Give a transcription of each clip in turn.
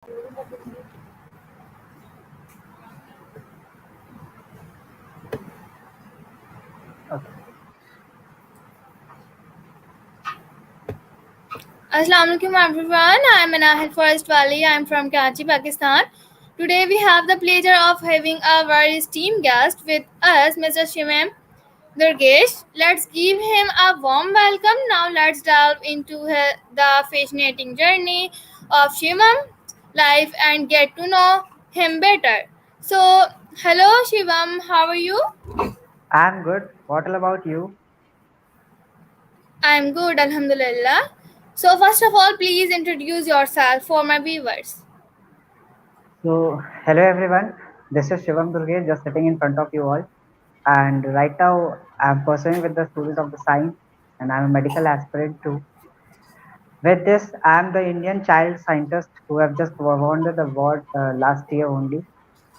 Okay. Assalamu alaikum everyone. I am Anahil Forest Valley. I am from Karachi, Pakistan. Today we have the pleasure of having a very esteemed guest with us, Mr. Shivam Durgesh. Let's give him a warm welcome. Now let's delve into the fascinating journey of Shivam's life and get to know him better. So, hello Shivam, how are you? I'm good. What about you? I'm good, Alhamdulillah. So, first of all, please introduce yourself for my viewers. So, hello everyone. This is Shivam Durgesh just sitting in front of you all. And right now, I'm pursuing with the student of the science, and I'm a medical aspirant too. With this, I'm the Indian child scientist who have just won the award last year only.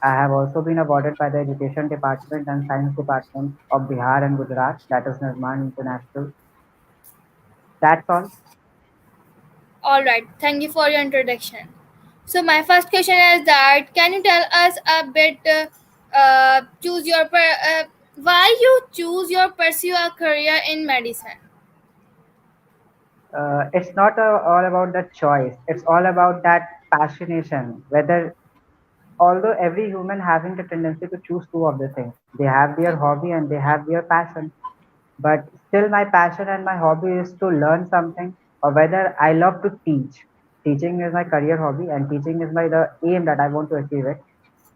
I have also been awarded by the Education Department and Science Department of Bihar and Gujarat, that is Nirman International. That's all. All right, thank you for your introduction. So my first question is that can you tell us a bit choose your why you choose your pursue a career in medicine? It's not all about the choice. It's all about that passionation. Whether, although every human having the tendency to choose two of the things, they have their hobby and they have their passion. But still, my passion and my hobby is to learn something, or whether I love to teach. Teaching is my career hobby, and teaching is my the aim that I want to achieve it.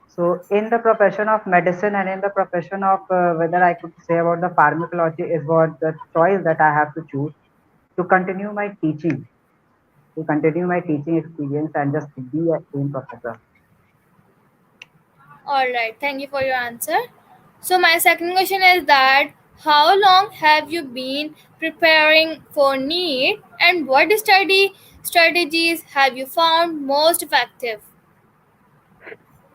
So, in the profession of medicine and in the profession of whether I could say about the pharmacology is what the choice that I have to choose to continue my teaching, to continue my teaching experience and just be a same professor. All right, thank you for your answer. So my second question is that how long have you been preparing for NEET and what study strategies have you found most effective?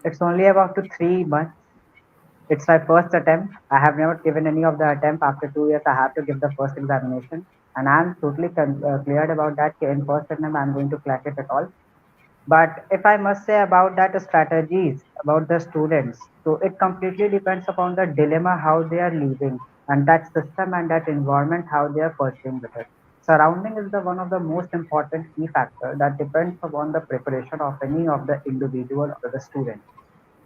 It's only about to 3 months. It's my first attempt. I have never given any of the attempt. After 2 years, I have to give the first examination, and I'm totally cleared about that. In first attempt, I'm going to crack it at all. But if I must say about that strategies about the students, so it completely depends upon the dilemma how they are living and that system and that environment how they are pursuing with it. Surrounding is the one of the most important key factor that depends upon the preparation of any of the individual or the student.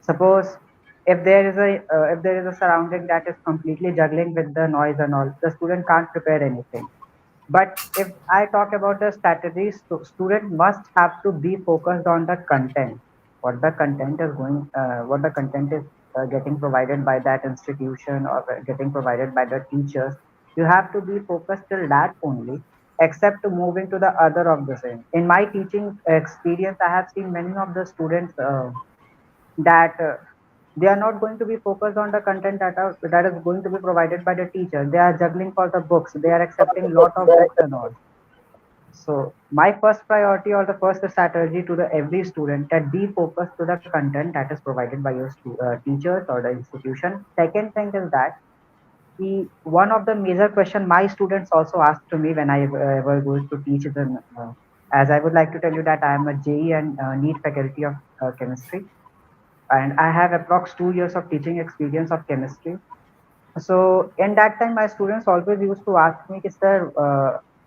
Suppose if there is a surrounding that is completely juggling with the noise and all, the student can't prepare anything. But if I talk about the strategies, so student must have to be focused on the content. What the content is getting provided by that institution or getting provided by the teachers. You have to be focused till that only, except to moving to the other of the same. In my teaching experience, I have seen many of the students that they are not going to be focused on the content that is going to be provided by the teacher. They are juggling for the books. They are accepting lot of books and all. So my first priority or the first strategy to the every student that be focused to the content that is provided by your teachers or the institution. Second thing is that the one of the major question my students also asked to me when I were going to teach them. As I would like to tell you that I am a JE and NEET faculty of chemistry, and I have approx 2 years of teaching experience of chemistry. So in that time, my students always used to ask me, "Sir,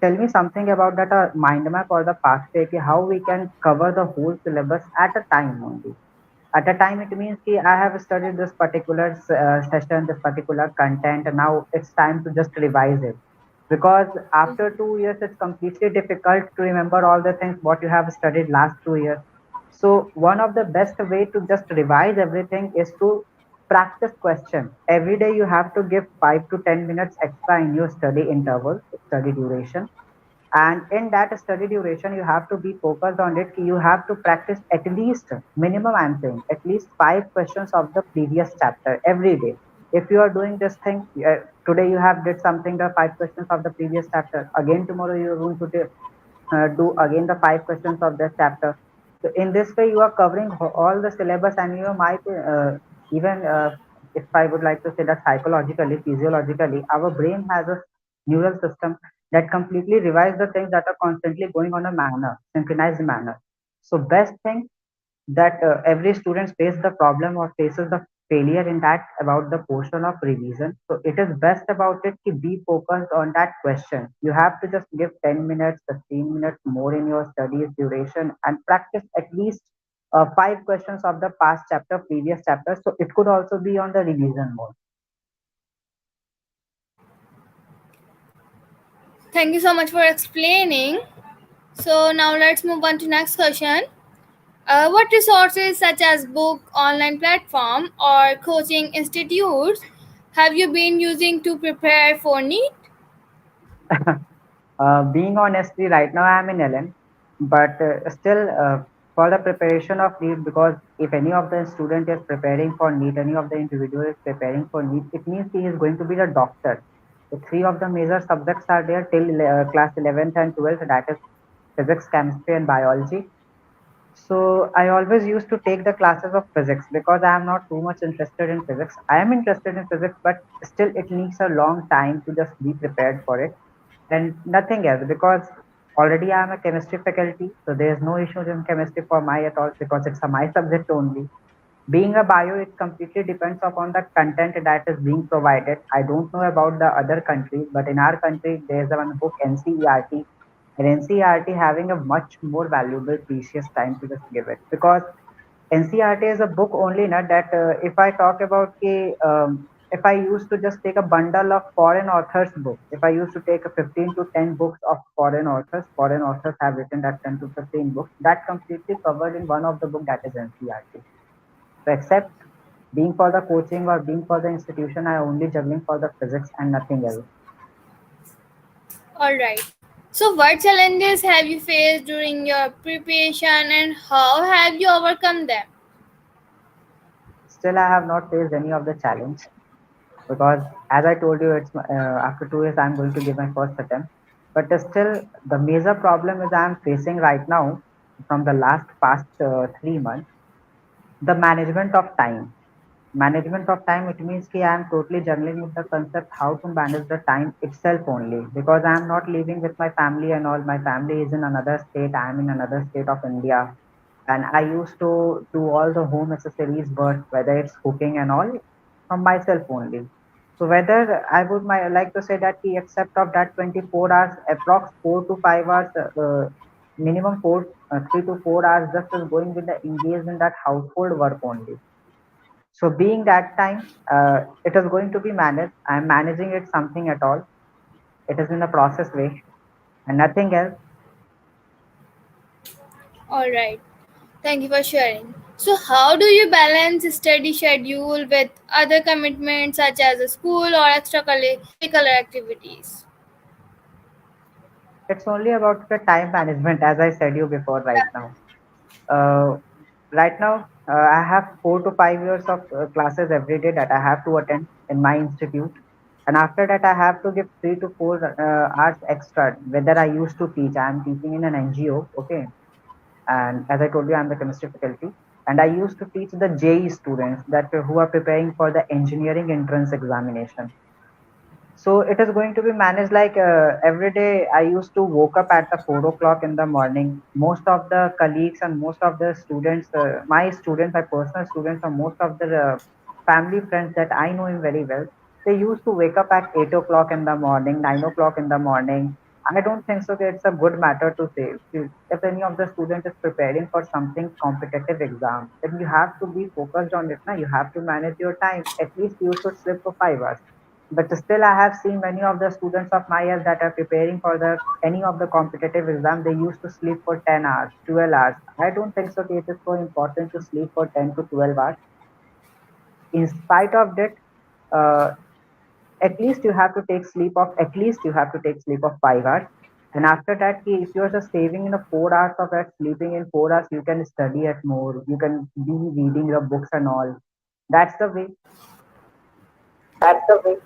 tell me something about that mind map or the pathway, how we can cover the whole syllabus at a time only." At a time, it means कि I have studied this particular session, this particular content, and now it's time to just revise it. Because after 2 years, it's completely difficult to remember all the things what you have studied last 2 years. So one of the best way to just revise everything is to practice question. Every day you have to give 5 to 10 minutes extra in your study interval, study duration, and in that study duration you have to be focused on it. You have to practice at least minimum, I'm saying at least 5 questions of the previous chapter every day. If you are doing this thing, today you have did something the 5 questions of the previous chapter, again tomorrow you are going to do again the 5 questions of that chapter. So in this way you are covering all the syllabus, and you might even if I would like to say that psychologically, physiologically, our brain has a neural system that completely revise the things that are constantly going on a manner, synchronized manner. So best thing that every student faces the problem or faces the failure in that about the portion of revision. So it is best about it to be focused on that question. You have to just give 10 minutes, 15 minutes more in your studies duration and practice at least five questions of the past chapter, previous chapter. So it could also be on the revision mode. Thank you so much for explaining. So now let's move on to next question. What resources such as book, online platform, or coaching institutes have you been using to prepare for NEET? Being honestly, right now I am in LN, but still for the preparation of NEET, because if any of the student is preparing for NEET, any of the individual is preparing for NEET, it means he is going to be the doctor. The three of the major subjects are there till class 11th and 12th, that is physics, chemistry, and biology. So I always used to take the classes of physics because I am not too much interested in physics. I am interested in physics, but still it needs a long time to just be prepared for it and nothing else because already I am a chemistry faculty, so there is no issues in chemistry for my at all because it's a my subject only. Being a bio, it completely depends upon the content that is being provided. I don't know about the other countries, but in our country, there's one book NCERT, and NCERT having a much more valuable, precious time to just give it because NCERT is a book only, not that if I talk about if I used to just take a bundle of foreign authors book, if I used to take a 15 to 10 books of foreign authors have written that 10 to 15 books, that completely covered in one of the book that is NCERT. So except being for the coaching or being for the institution, I only juggling for the physics and nothing else. Alright. So, what challenges have you faced during your preparation and how have you overcome them? Still, I have not faced any of the challenge because, as I told you, it's after 2 years I'm going to give my first attempt. But still, the major problem is I'm facing right now from the last past 3 months, the management of time. Management of time, it means ki I am totally juggling with the concept how to manage the time itself only because I am not living with my family and all. My family is in another state. I am in another state of India, and I used to do all the home accessories work, whether it's cooking and all, from myself only. So whether I would like to say that the except of that 24 hours, approx 4 to 5 hours, minimum 3 to 4 hours just is going with the engaged in that household work only. So being that time, it is going to be managed. I am managing it something at all. It is in a process way and nothing else. Alright. Thank you for sharing. So, how do you balance study schedule with other commitments such as a school or extracurricular activities? It's only about the time management, as I said you before. Uh, right now, I have 4 to 5 years of classes every day that I have to attend in my institute, and after that, I have to give 3 to 4 hours extra. Whether I used to teach, I am teaching in an NGO. Okay, and as I told you, I'm the chemistry faculty, and I used to teach the JE students that who are preparing for the engineering entrance examination. So it is going to be managed like every day. I used to woke up at the 4 o'clock in the morning. Most of the colleagues and most of the students, my students, my personal students, and most of the family friends that I know him very well, they used to wake up at 8 o'clock in the morning, 9 o'clock in the morning. I don't think so. That it's a good matter to say. If any of the student is preparing for something competitive exam, then you have to be focused on it. Now you have to manage your time. At least you should sleep for 5 hours, but still I have seen many of the students of my age that are preparing for the any of the competitive exam. They used to sleep for 10 hours, 12 hours. I don't think so. It is so important to sleep for 10 to 12 hours. In spite of that, uh, at least you have to take sleep of at least you have to take sleep of 5 hours. And after that, if you're just saving in a 4 hours of that sleeping in 4 hours, you can study at more. You can be reading the books and all. That's the way. That's the way.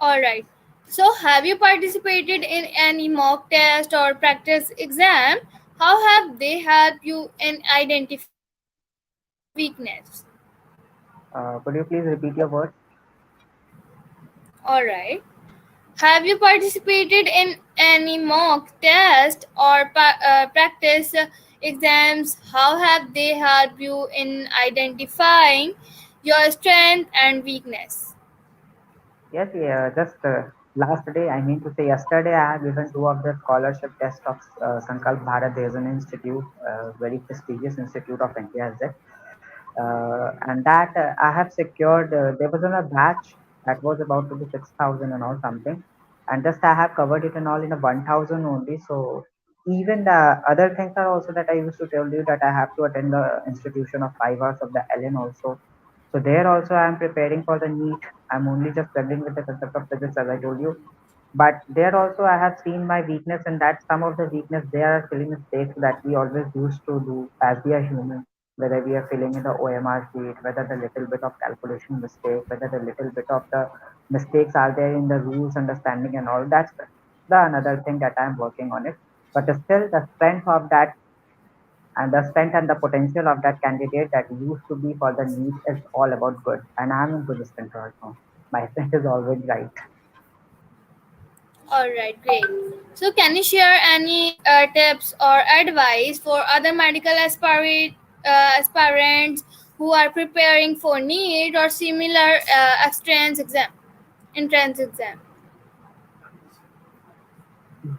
Alright. So, have you participated in any mock test or practice exam? How have they helped you in identifying weakness? Could you please repeat your words? Alright. Have you participated in any mock test or practice exams, how have they helped you in identifying your strength and weakness? Yes, yeah, just last day, I mean to say yesterday, I have given two of the scholarship tests of Sankalp Bharat. There is an institute, very prestigious institute of India, is it? And that I have secured. There was on a batch that was about to be 6,000 and all something, and just I have covered it and all in a 1,000 only. So even the other things are also that I used to tell you that I have to attend the institution of 5 hours of the LN also. So there also I am preparing for the NEET. I'm only just struggling with the concept of physics as I told you, but there also I have seen my weakness, and that some of the weakness there are silly mistakes that we always used to do as we are human. Whether we are filling in the OMR sheet, whether the little bit of calculation mistake, whether the little bit of the mistakes are there in the rules understanding and all. That's the another thing that I'm working on it. But still, the strength of that and the strength and the potential of that candidate that used to be for the need is all about good. And I'm in good strength right now. My strength is always right. Alright, great. So, can you share any tips or advice for other medical aspirants who are preparing for NEET or similar entrance exam?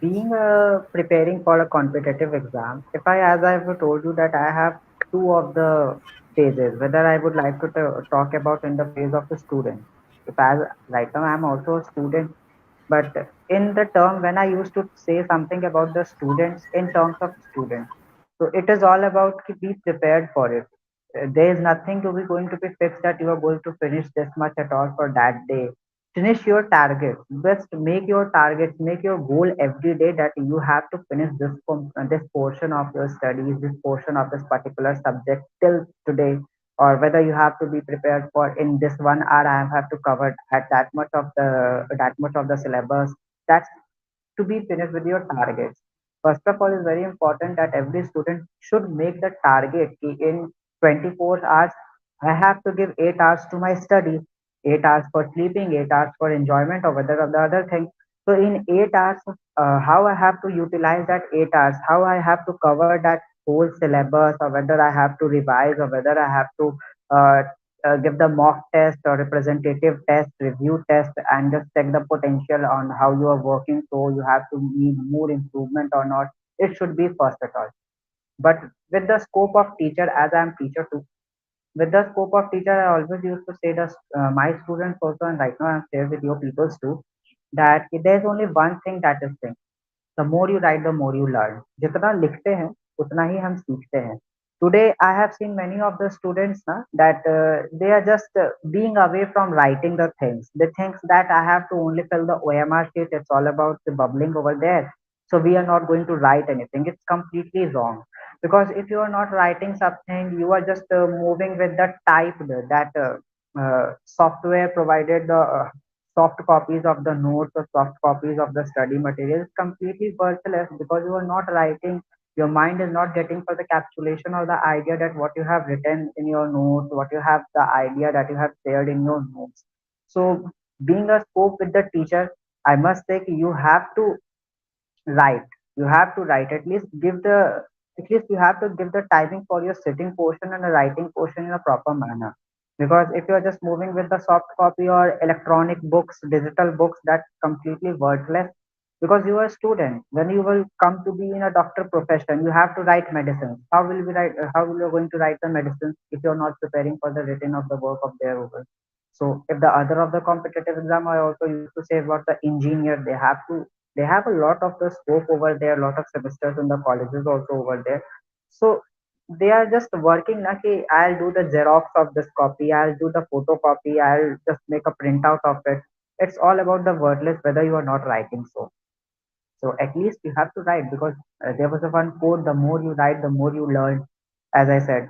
Being preparing for a competitive exam, if I, as I've told you that I have two of the phases, whether I would like to talk about in the phase of the student. If as right now I'm also a student, but in the term when I used to say something about the students in terms of students, so it is all about to be prepared for it. There is nothing to be going to be fixed that you are going to finish this much at all for that day. Finish your targets. Just make your targets, make your goal every day that you have to finish this portion of your studies, this portion of this particular subject till today, or whether you have to be prepared for in this 1 hour I have to cover at that much of the syllabus. That's to be finished with your targets. First of all, it's very important that every student should make the target in 24 hours. I have to give 8 hours to my study, 8 hours for sleeping, 8 hours for enjoyment, or whether of the other thing. So in 8 hours, how I have to utilize that 8 hours, how I have to cover that whole syllabus, or whether I have to revise, or whether I have to uh, give the mock test or representative test, review test, and just check the potential on how you are working. So you have to need more improvement or not. It should be first at all. But with the scope of teacher, as I am teacher too, with the scope of teacher, I always used to say that my students also, and right now I'm sharing with your peoples too, that there's only one thing that is thing. The more you write, the more you learn. जितना लिखते हैं उतना ही हम सीखते हैं. Today I have seen many of the students that they are just being away from writing the things. They think that I have to only fill the OMR sheet. It's all about the bubbling over there. So we are not going to write anything. It's completely wrong, because if you are not writing something, you are just moving with the type that software provided the soft copies of the notes or soft copies of the study material is completely worthless, because you are not writing. Your mind is not getting for the capsulation or the idea that what you have written in your notes, what you have the idea that you have shared in your notes. So being a scope with the teacher, I must say you have to write. You have to write. At least you have to give the timing for your sitting portion and the writing portion in a proper manner. Because if you are just moving with the soft copy or electronic books, digital books, that's completely worthless. Because you are a student. When you will come to be in a doctor profession, you have to write medicines. How will you going to write the medicines if you're not preparing for the written of the work of their over? So if the other of the competitive exam, I also used to say about the engineer, they have a lot of the scope over there, a lot of semesters in the colleges also over there. So they are just working na ki I'll do the xerox of this copy, I'll do the photocopy, I'll just make a printout of it. It's all about the wordless whether you are not writing. So at least you have to write, because there was a one quote: the more you write, the more you learn. As I said,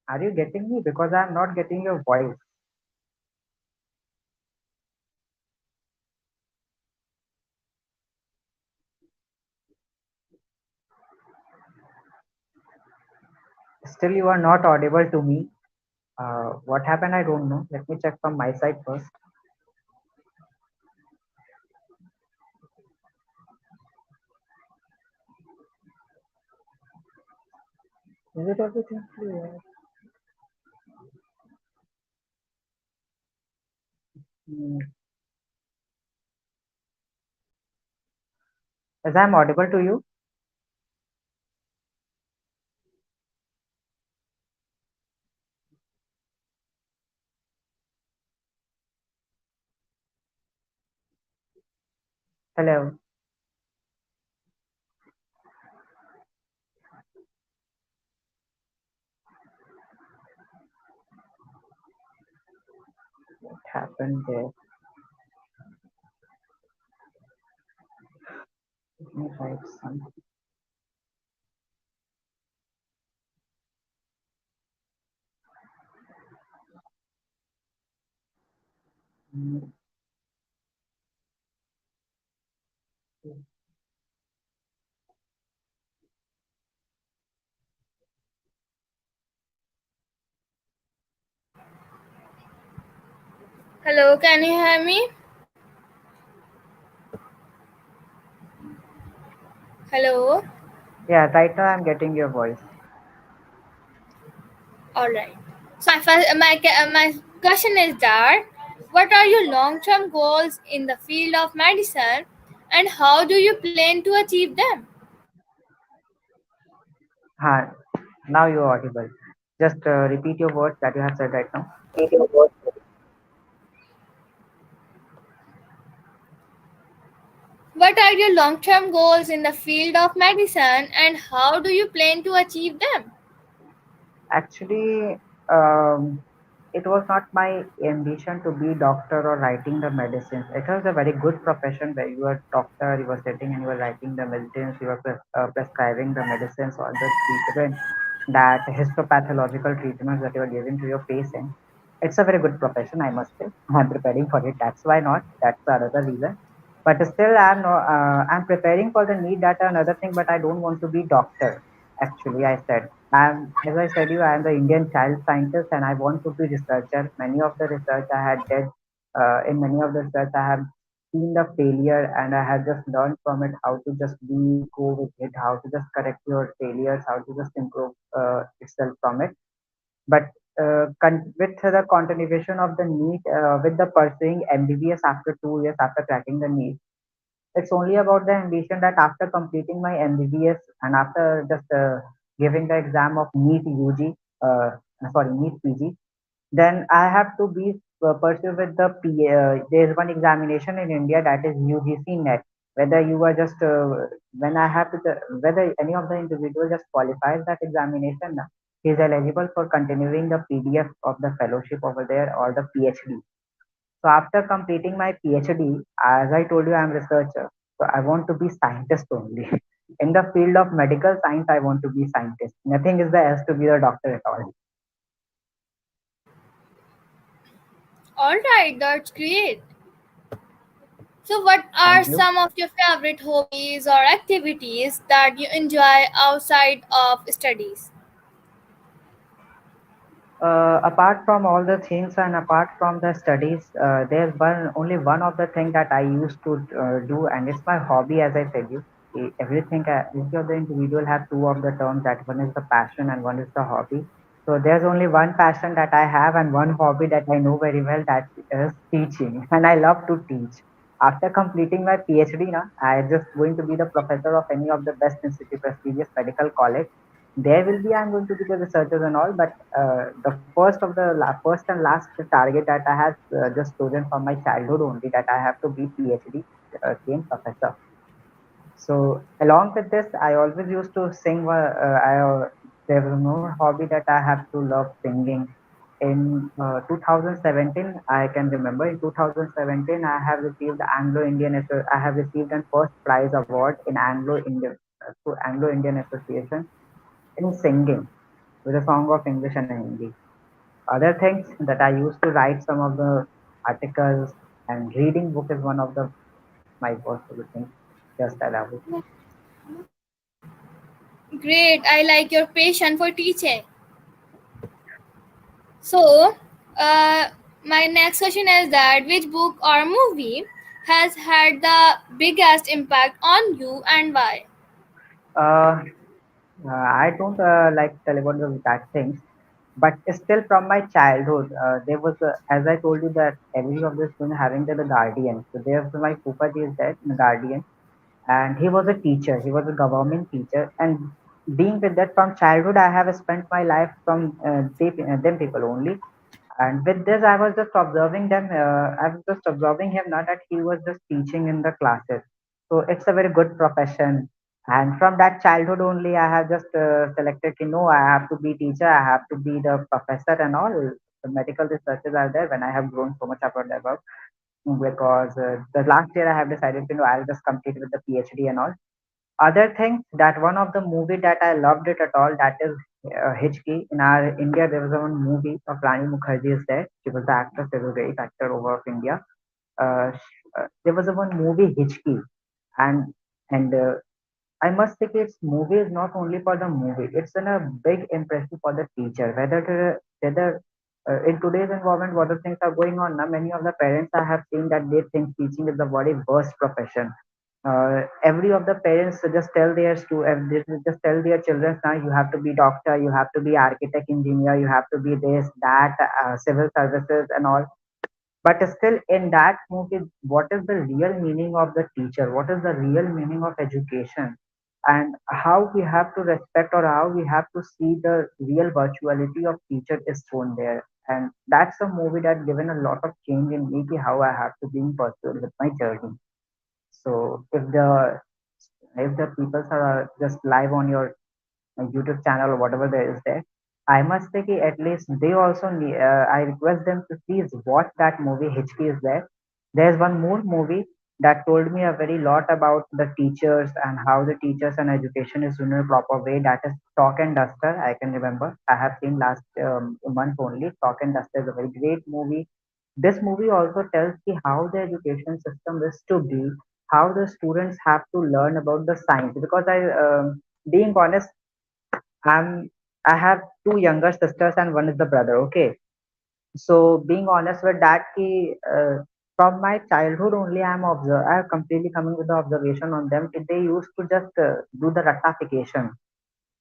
are you getting me? Because I'm not getting your voice. Still, you are not audible to me. What happened? I don't know. Let me check from my side first. Is it everything clear? Hmm. Is I'm audible to you? Hello. What happened there? Let me write something. Hmm. Hello, can you hear me? Hello. Yeah, right now I'm getting your voice. All right. So my question is that what are your long-term goals in the field of medicine, and how do you plan to achieve them? Ha, now you're audible. Just repeat your words that you have said right now. What are your long-term goals in the field of medicine, and how do you plan to achieve them? Actually, um, it was not my ambition to be doctor or writing the medicines. It was a very good profession where you are doctor, you were sitting and you were writing the medicines, you were prescribing the medicines or the treatment, that histopathological treatments that you are giving to your patient. It's a very good profession, I must say. I'm preparing for it. That's why not. That's the other reason. But still, I'm no, I'm preparing for the need that another thing. But I don't want to be doctor. Actually, I said. As I said you, I am the Indian child scientist and I want to be researcher. Many of the research I had did, in many of the research I have seen the failure and I have just learned from it how to just be go with it, how to just correct your failures, how to just improve itself from it. But with the continuation of the NEET, with the pursuing MBBS after 2 years after cracking the NEET, it's only about the ambition that after completing my MBBS and after just giving the exam of NEET UG, NEET PG, then I have to be pursue with the there is one examination in India that is UGC NET. Whether you are just when I have to whether any of the individual just qualifies that examination, he is eligible for continuing the PDF of the fellowship over there or the PhD. So after completing my PhD, as I told you, I'm researcher. So I want to be scientist only. In the field of medical science, I want to be scientist. Nothing is the else to be a doctor at all. All right, that's great. So, what are Thank you. some of your favorite hobbies or activities that you enjoy outside of studies? Apart from all the things and apart from the studies, there's only one of the thing that I used to do, and it's my hobby. As I said you, everything. Each of the individual have two of the terms. That one is the passion and one is the hobby. So there's only one passion that I have and one hobby that I know very well. That is teaching, and I love to teach. After completing my PhD, now I just going to be the professor of any of the best institute, prestigious medical college. There will be I'm going to be the researchers and all, but the first and last target that I have just chosen from my childhood only, that I have to be PhD trained professor. So along with this, I always used to sing. There was no hobby that I have to love singing. In 2017, I can remember in 2017, I have received I have received an first prize award in Anglo Indian Association in singing with a song of English and Hindi. Other things that I used to write some of the articles, and reading book is one of the my possible things. Just allow it. Great, I like your passion for teaching. So, uh, my next question is that which book or movie has had the biggest impact on you and why? Uh, I don't like to tell about that things, but still from my childhood, there was, as I told you, that every of the student having the guardian. So there was my Pupaji is there, the guardian, and he was a teacher. He was a government teacher, and being with that from childhood, I have spent my life from them people only. And with this, I was just observing them. I was just observing him, not that he was just teaching in the classes. So it's a very good profession. And from that childhood only, I have just selected, I have to be teacher, I have to be the professor and all. The medical researches are there when I have grown so much about the above. Because the last year I have decided, I'll just complete with the PhD and all. Other thing that one of the movie that I loved it at all, that is Hichki. In our India, there was one movie of Rani Mukherjee is there. She was the actress, she was a great actor over of India. There was a one movie Hichki, and and I must say its movie is not only for the movie; it's in a big impression for the teacher. Whether in today's environment, what the things are going on now, many of the parents I have seen that they think teaching is the very worst profession. Every of the parents just tell they just tell their children now you have to be doctor, you have to be architect, engineer, you have to be this, that, civil services and all. But still, in that movie, what is the real meaning of the teacher? What is the real meaning of education? And how we have to respect or how we have to see the real virtuality of teacher is shown there. And that's a movie that given a lot of change in me, ki how I have to be pursued with my journey. So if the people are just live on your YouTube channel or whatever there is there, I must say कि at least they also need, I request them to please watch that movie Hichki is there. There's one more movie that told me a very lot about the teachers and how the teachers and education is in a proper way. That is Talk and Duster. I can remember. I have seen last month only. Talk and Duster is a very great movie. This movie also tells me how the education system is to be, how the students have to learn about the science. Because being honest, I'm I have two younger sisters and one is the brother. Okay, so being honest with that, from my childhood only, I am completely coming with the observation on them. They used to just do the ratification.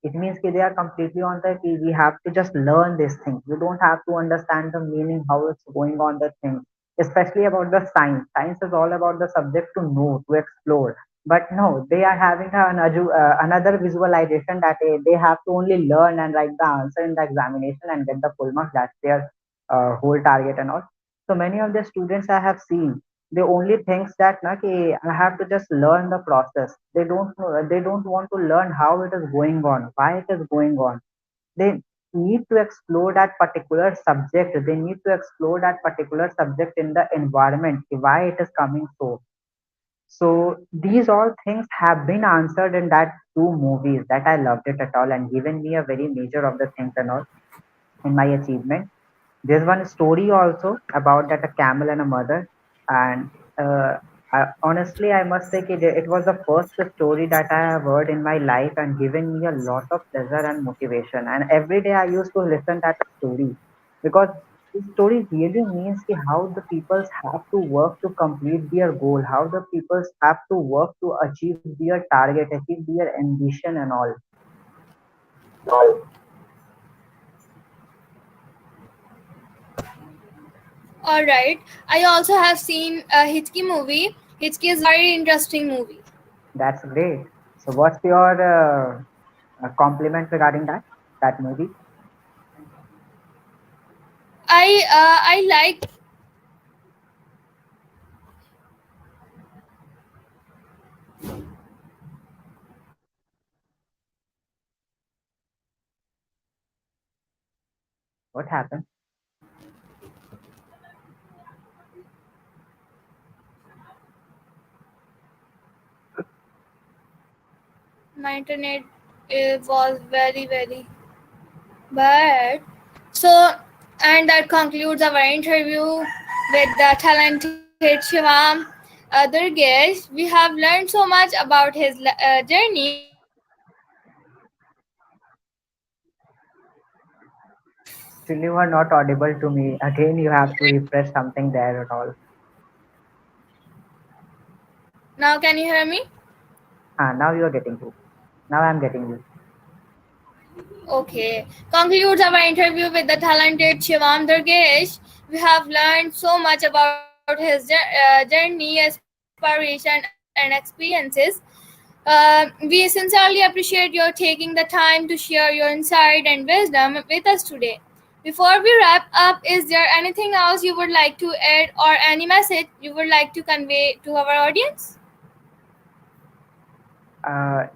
It means that they are completely on the key. We have to just learn these things. We don't have to understand the meaning, how it's going on the thing, especially about the science. Science is all about the subject to know, to explore. But no, they are having another visualization that they have to only learn and write the answer in the examination and get the full marks. That's their whole target and all. So many of the students I have seen, they only thinks that I have to just learn the process. They don't want to learn how it is going on, why it is going on. They need to explore that particular subject. They need to explore that particular subject in the environment, why it is coming so. So these all things have been answered in that two movies that I loved it at all and given me a very major of the things and all in my achievement. There's one story also about that a camel and a mother, and honestly, I must say that it was the first story that I have heard in my life and given me a lot of pleasure and motivation. And every day I used to listen that story because this story really means ki how the peoples have to work to complete their goal, how the peoples have to work to achieve their target, achieve their ambition and all. All right. I also have seen a Hitchki movie. Hitchki is very interesting movie. That's great. So, what's your compliment regarding that movie? I like. What happened? My internet was very bad. So, and that concludes our interview with the talented Shivam Durgesh. We have learned so much about his journey. Still, you are not audible to me. Again, you have to refresh something there and all. Now, can you hear me? Now you are getting to. Now I'm getting you. Okay. Concludes our interview with the talented Shivam Durgesh. We have learned so much about his journey, aspiration, and experiences. We sincerely appreciate your taking the time to share your insight and wisdom with us today. Before we wrap up, is there anything else you would like to add or any message you would like to convey to our audience? Uh,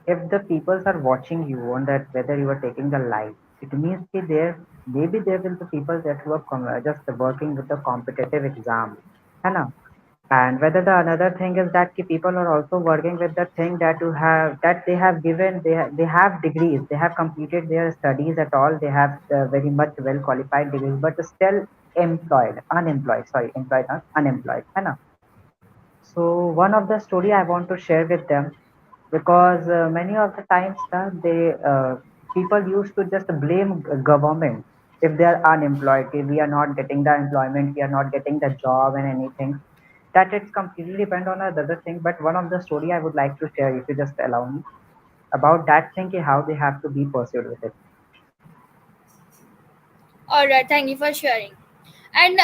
if the peoples are watching you on that, whether you are taking the live, it means that there maybe there will be people that who are just working with the competitive exam, है ना? And whether the another thing is that ki people are also working with the thing that you have that they have given they have degrees, they have completed their studies at all, they have very much well qualified degrees, but still unemployed, sorry, employed not unemployed, है ना? So one of the story I want to share with them, because many of the times they people used to just blame government if they are unemployed, if we are not getting the employment, we are not getting the job and anything. That it's completely depend on another thing. But one of the story I would like to share, if you just allow me, about that thing, how they have to be pursued with it. Alright, thank you for sharing. And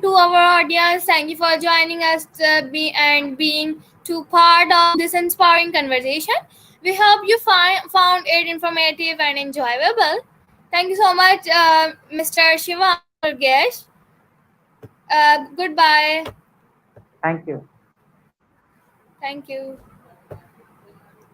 to our audience, thank you for joining us and being to part of this inspiring conversation. We hope you found it informative and enjoyable. Thank you so much, Mr. Shivam Durgesh. Goodbye. Thank you. Thank you.